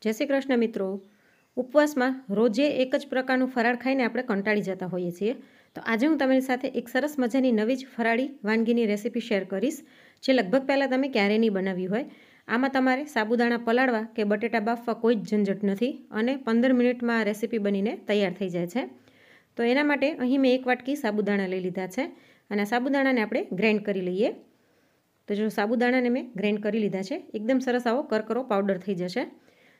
જય શ્રી કૃષ્ણ મિત્રો। ઉપવાસમાં રોજે એક જ પ્રકારનું ફરાળ ખાઈને આપણે કંટાળી જતા હોઈએ છીએ, તો આજે હું તમારી સાથે એક સરસ મજાની નવી જ ફરાળી વાનગીની રેસીપી શેર કરીશ, જે લગભગ પહેલાં તમે ક્યારેય નહીં બનાવી હોય। આમાં તમારે સાબુદાણા પલાળવા કે બટેટા બાફવા કોઈ જ ઝંઝટ નથી અને 15 મિનિટમાં આ રેસીપી બનીને તૈયાર થઈ જાય છે। તો એના માટે અહીં મેં 1 વાટકી સાબુદાણા લઈ લીધા છે અને આ સાબુદાણાને આપણે ગ્રાઇન્ડ કરી લઈએ। તો જો સાબુદાણાને મેં ગ્રાઇન્ડ કરી લીધા છે, એકદમ સરસ આવો કરકરો પાવડર થઈ જશે।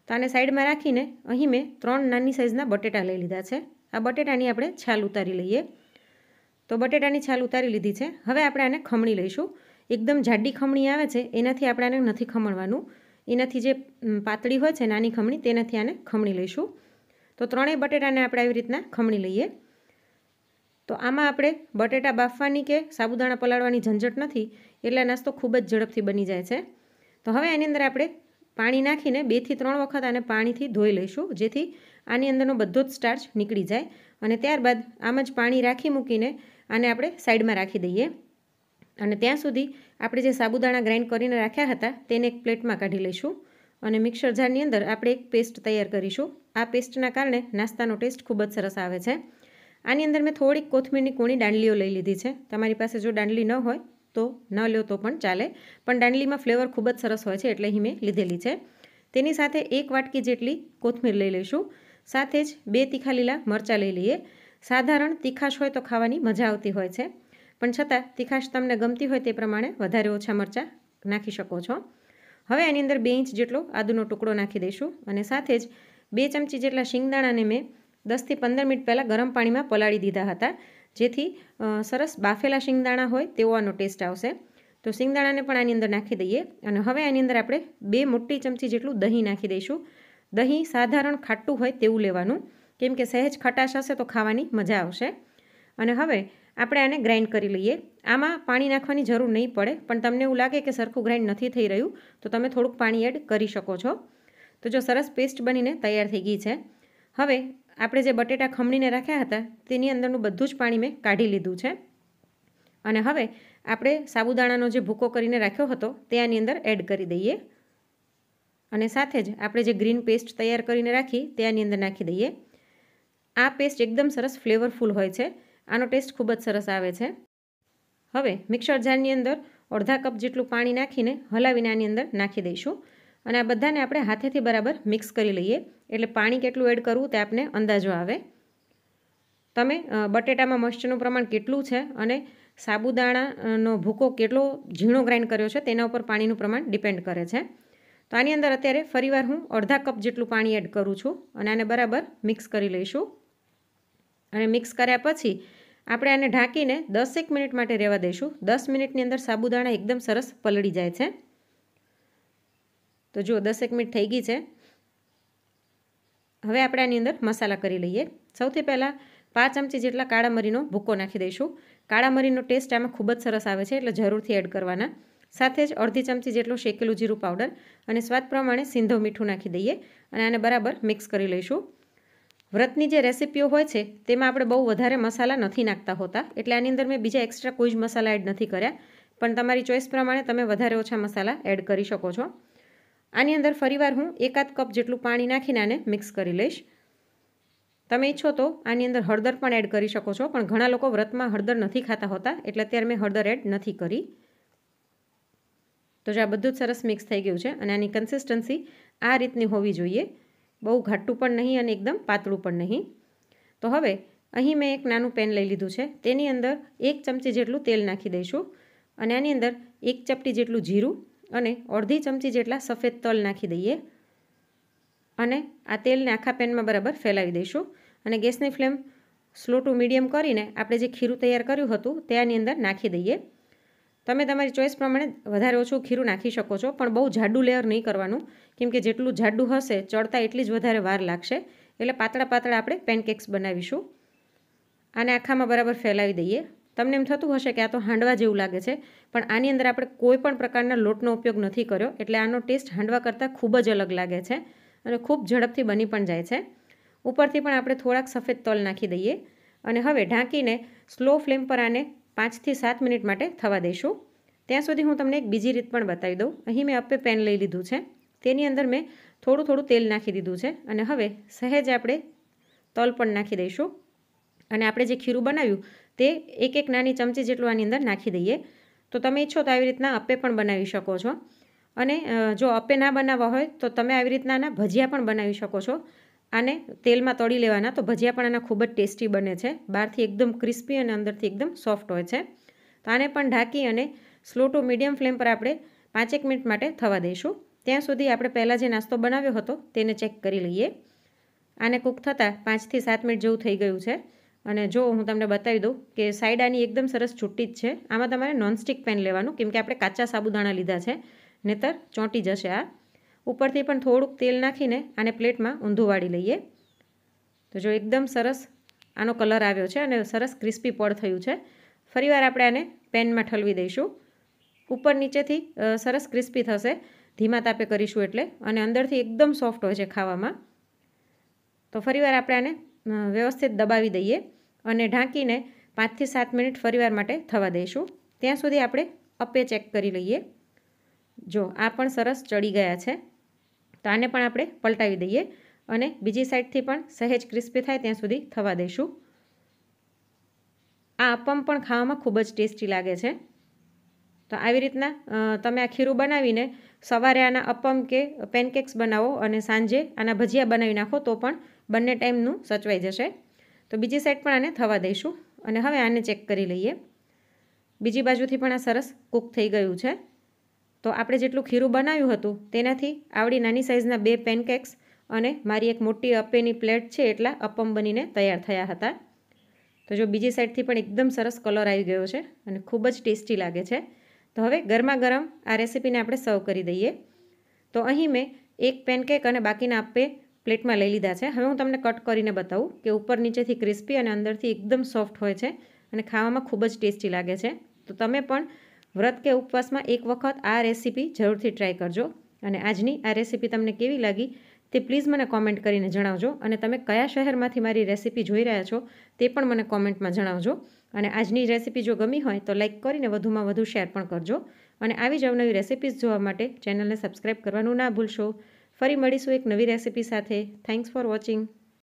તો આને સાઈડમાં રાખીને અહીં મેં 3 નાની સાઇઝના બટેટા લઈ લીધા છે। આ બટેટાની આપણે છાલ ઉતારી લઈએ। તો બટેટાની છાલ ઉતારી લીધી છે। હવે આપણે આને ખમણી લઈશું। એકદમ જાડી ખમણી આવે છે એનાથી આપણે આને નથી ખમણવાનું, એનાથી જે પાતળી હોય છે નાની ખમણી તેનાથી આને ખમણી લઈશું। તો ત્રણેય બટેટાને આપણે આવી રીતના ખમણી લઈએ। તો આમાં આપણે બટેટા બાફવાની કે સાબુદાણા પલાળવાની ઝંઝટ નથી, એટલે નાસ્તો ખૂબ જ ઝડપથી બની જાય છે। તો હવે આની અંદર આપણે પાણી નાખીને 2 થી 3 વખત આને પાણીથી ધોઈ લઈશું, જેથી આની અંદરનો બધો જ સ્ટાર્ચ નીકળી જાય। અને ત્યારબાદ આમ જ પાણી રાખી મૂકીને આને આપણે સાઈડમાં રાખી દઈએ અને ત્યાં સુધી આપણે જે સાબુદાણા ગ્રાઇન્ડ કરીને રાખ્યા હતા તેને એક પ્લેટમાં કાઢી લઈશું અને મિક્સર જારની અંદર આપણે એક પેસ્ટ તૈયાર કરીશું। આ પેસ્ટના કારણે નાસ્તાનો ટેસ્ટ ખૂબ જ સરસ આવે છે। આની અંદર મેં થોડીક કોથમીરની કૂણી દાંડલીઓ લઈ લીધી છે। તમારી પાસે જો દાંડલી ન હોય તો ન લ્યો તો પણ ચાલે, પણ દાંડલીમાં ફ્લેવર ખૂબ જ સરસ હોય છે એટલે અહીં મેં લીધેલી છે। તેની સાથે 1 વાટકી જેટલી કોથમીર લઈ લઈશું, સાથે જ 2 તીખા લીલા મરચાં લઈ લઈએ। સાધારણ તીખાશ હોય તો ખાવાની મજા આવતી હોય છે, પણ છતાં તીખાશ તમને ગમતી હોય તે પ્રમાણે વધારે ઓછા મરચાં નાખી શકો છો। હવે આની અંદર 2 ઇંચ જેટલો આદુનો ટુકડો નાખી દઈશું અને સાથે જ 2 ચમચી જેટલા શિંગદાણાને મેં 10 થી 15 મિનિટ પહેલાં ગરમ પાણીમાં પલાળી દીધા હતા, જેથી સરસ બાફેલા શિંગદાણા હોય તેવો આનો ટેસ્ટ આવશે। તો શિંગદાણાને પણ આની અંદર નાખી દઈએ અને હવે આની અંદર આપણે 2 મોટી ચમચી જેટલું દહીં નાખી દઈશું। દહીં સાધારણ ખાટું હોય તેવું લેવાનું, કેમ કે સહેજ ખટાશ હશે તો ખાવાની મજા આવશે। અને હવે આપણે આને ગ્રાઇન્ડ કરી લઈએ। આમાં પાણી નાખવાની જરૂર નહીં પડે, પણ તમને એવું લાગે કે સરખું ગ્રાઇન્ડ નથી થઈ રહ્યું તો તમે થોડુંક પાણી એડ કરી શકો છો। તો જો સરસ પેસ્ટ બનીને તૈયાર થઈ ગઈ છે। હવે આપણે જે બટેટા ખમણીને રાખ્યા હતા તેની અંદરનું બધું જ પાણી મેં કાઢી લીધું છે અને હવે આપણે સાબુદાણાનો જે ભૂકો કરીને રાખ્યો હતો તે આની અંદર એડ કરી દઈએ અને સાથે જ આપણે જે ગ્રીન પેસ્ટ તૈયાર કરીને રાખી તે આની અંદર નાખી દઈએ। આ પેસ્ટ એકદમ સરસ ફ્લેવરફુલ હોય છે, આનો ટેસ્ટ ખૂબ જ સરસ આવે છે। હવે મિક્સર જારની અંદર અડધા કપ જેટલું પાણી નાખીને હલાવીને આની અંદર નાખી દઈશું અને આ બધાને આપણે હાથેથી બરાબર મિક્સ કરી લઈએ, એટલે પાણી કેટલું એડ કરવું તે આપને અંદાજો આવે। તમે બટેટામાં મોઇસ્ચરનું પ્રમાણ કેટલું છે અને સાબુદાણાનો ભૂકો કેટલો ઝીણો ગ્રાઇન્ડ કર્યો છે તેના ઉપર પાણીનું પ્રમાણ ડિપેન્ડ કરે છે। તો આની અંદર અત્યારે ફરીવાર હું અડધા કપ જેટલું પાણી એડ કરું છું અને આને બરાબર મિક્સ કરી લઈશું અને મિક્સ કર્યા પછી આપણે આને ઢાંકીને 10 મિનિટ માટે રહેવા દઈશું। 10 મિનિટની અંદર સાબુદાણા એકદમ સરસ પલળી જાય છે। તો જો 10 મિનિટ થઈ ગઈ છે। હવે આપણે આની અંદર મસાલા કરી લઈએ। સૌથી પહેલાં 5 ચમચી જેટલા કાળા મરીનો ભૂકો નાખી દઈશું। કાળા મરીનો ટેસ્ટ આમાં ખૂબ જ સરસ આવે છે, એટલે જરૂરથી એડ કરવાના। સાથે જ અડધી ચમચી જેટલું શેકેલું જીરું પાવડર અને સ્વાદ પ્રમાણે સિંધવ મીઠું નાખી દઈએ અને આને બરાબર મિક્સ કરી લઈશું। વ્રતની જે રેસીપીઓ હોય છે તેમાં આપણે બહુ વધારે મસાલા નથી નાખતા હોતા, એટલે આની અંદર મેં બીજા એક્સ્ટ્રા કોઈ જ મસાલા એડ નથી કર્યા, પણ તમારી ચોઈસ પ્રમાણે તમે વધારે ઓછા મસાલા એડ કરી શકો છો। આની અંદર ફરીવાર હું 1/2 કપ જેટલું પાણી નાખીને આને મિક્સ કરી લઈશ। તમે ઈચ્છો તો આની અંદર હળદર પણ એડ કરી શકો છો, પણ ઘણા લોકો વ્રતમાં હળદર નથી ખાતા હોતા એટલે અત્યારે મેં હળદર એડ નથી કરી। તો જો આ બધું જ સરસ મિક્સ થઈ ગયું છે અને આની કન્સિસ્ટન્સી આ રીતની હોવી જોઈએ, બહુ ઘાટું પણ નહીં અને એકદમ પાતળું પણ નહીં। તો હવે અહીં મેં એક નાનું પેન લઈ લીધું છે, તેની અંદર 1 ચમચી જેટલું તેલ નાખી દઈશું અને આની અંદર 1 ચપટી જેટલું જીરું અને અડધી ચમચી જેટલા સફેદ તલ નાખી દઈએ અને આ તેલને આખા પેનમાં બરાબર ફેલાવી દઈશું અને ગેસની ફ્લેમ સ્લો ટુ મીડિયમ કરીને આપણે જે ખીરું તૈયાર કર્યું હતું તે આની અંદર નાખી દઈએ। તમે તમારી ચોઈસ પ્રમાણે વધારે ઓછું ખીરું નાખી શકો છો, પણ બહુ જાડું લેયર નહીં કરવાનું, કેમ કે જેટલું જાડું હશે ચડતા એટલી જ વધારે વાર લાગશે, એટલે પાતળા પાતળા આપણે પેનકેક્સ બનાવીશું। આને આખામાં બરાબર ફેલાવી દઈએ। તમને એમ થતું હશે કે આ તો હાંડવા જેવું લાગે છે, પણ આની અંદર આપણે કોઈ પણ પ્રકારના લોટનો ઉપયોગ નથી કર્યો, એટલે આનો ટેસ્ટ હાંડવા કરતાં ખૂબ જ અલગ લાગે છે અને ખૂબ ઝડપથી બની પણ જાય છે। ઉપરથી પણ આપણે થોડાક સફેદ તલ નાખી દઈએ અને હવે ઢાંકીને સ્લો ફ્લેમ પર આને 5 થી 7 મિનિટ માટે થવા દઈશું। ત્યાં સુધી હું તમને એક બીજી રીત પણ બતાવી દઉં। અહીં મેં અપ્પે પેન લઈ લીધું છે, તેની અંદર મેં થોડું થોડું તેલ નાખી દીધું છે અને હવે સહેજ આપણે તલ પણ નાખી દઈશું અને આપણે જે ખીરું બનાવ્યું તે એક નાની ચમચી જેટલું આની અંદર નાખી દઈએ. તો તમે ઈચ્છો તો આવી રીતના અપ્પે પણ બનાવી શકો છો અને જો અપ્પે ના બનાવવા હોય તો તમે આવી રીતના આના ભજીયા પણ બનાવી શકો છો. આને તેલમાં તળી લેવાના તો ભજીયા પણ આના ખૂબ જ ટેસ્ટી બને છે. બહારથી એકદમ ક્રિસ્પી અને અંદરથી એકદમ સોફ્ટ હોય છે. તો આને પણ ઢાંકી અને સ્લો ટુ મીડિયમ ફ્લેમ પર આપણે 5 મિનિટ માટે થવા દઈશું. ત્યાં સુધી આપણે પહેલાં જે નાસ્તો બનાવ્યો હતો તેને ચેક કરી લઈએ. આને કૂક થતાં 5 થી 7 મિનિટ જેવું થઈ ગયું છે અને જો હું તમને બતાવી દઉં કે સાઈડ આની એકદમ સરસ છૂટી જ છે. આમાં તમારે નોનસ્ટિક પેન લેવાનું, કેમ કે આપણે કાચા સાબુદાણા લીધા છે, નહીંતર ચોંટી જશે આ. ઉપરથી પણ થોડુંક તેલ નાખીને આને પ્લેટમાં ઊંધું વાળી લઈએ. તો જો એકદમ સરસ આનો કલર આવ્યો છે અને સરસ ક્રિસ્પી પડ થયું છે. ફરીવાર આપણે આને પેનમાં ઠલવી દઈશું. ઉપર નીચેથી સરસ ક્રિસ્પી થશે, ધીમા તાપે કરીશું એટલે, અને અંદરથી એકદમ સોફ્ટ હોય છે ખાવામાં. તો ફરીવાર આપણે આને વ્યવસ્થિત દબાવી દઈએ અને ઢાંકીને 5 થી 7 મિનિટ ફરીવાર માટે થવા દઈશું. ત્યાં સુધી આપણે અપ્પે ચેક કરી લઈએ. જો આ પણ સરસ ચડી ગયા છે. તો આને પણ આપણે પલટાવી દઈએ અને બીજી સાઈડથી પણ સહેજ ક્રિસ્પી થાય ત્યાં સુધી થવા દઈશું. આ અપ્પમ પણ ખાવામાં ખૂબ જ ટેસ્ટી લાગે છે. તો આવી રીતના તમે આ ખીરું બનાવીને સવારે આના અપ્પમ કે પેનકેક્સ બનાવો અને સાંજે આના ભજીયા બનાવી નાખો તો પણ બંને ટાઈમનું સચવાઈ જશે. તો બીજી સાઈડ પણ આને થવા દઈશું અને હવે આને ચેક કરી લઈએ. બીજી બાજુથી પણ આ સરસ કૂક થઈ ગયું છે. તો આપણે જેટલું ખીરું બનાવ્યું હતું તેનાથી આવડી નાની સાઇઝના 2 પેનકેક્સ અને મારી એક મોટી અપ્પેની પ્લેટ છે એટલા અપ્પમ બનીને તૈયાર થયા હતા. તો જો બીજી સાઈડથી પણ એકદમ સરસ કલર આવી ગયો છે અને ખૂબ જ ટેસ્ટી લાગે છે. તો હવે ગરમા ગરમ આ રેસીપીને આપણે સર્વ કરી દઈએ. તો અહીં મેં એક પેનકેક અને બાકીના અપ્પે પ્લેટમાં લઈ લીધા છે. હવે હું તમને કટ કરીને બતાવું કે ઉપર નીચેથી ક્રિસ્પી અને અંદરથી એકદમ સોફ્ટ હોય છે અને ખાવામાં ખૂબ જ ટેસ્ટી લાગે છે. તો તમે પણ વ્રત કે ઉપવાસમાં એક વખત આ રેસીપી જરૂરથી ટ્રાય કરજો. અને આજની આ રેસીપી તમને કેવી લાગી તે પ્લીઝ મને કોમેન્ટ કરીને જણાવજો. અને તમે કયા શહેરમાંથી મારી રેસીપી જોઈ રહ્યા છો તે પણ મને કોમેન્ટમાં જણાવજો. અને આજની રેસીપી જો ગમી હોય તો લાઇક કરીને વધુમાં વધુ શેર પણ કરજો. અને આવી જ અવનવી રેસીપીઝ જોવા માટે ચેનલને સબસ્ક્રાઈબ કરવાનું ના ભૂલશો. ફરી મળીશું એક નવી રેસીપી સાથે. Thanks for watching.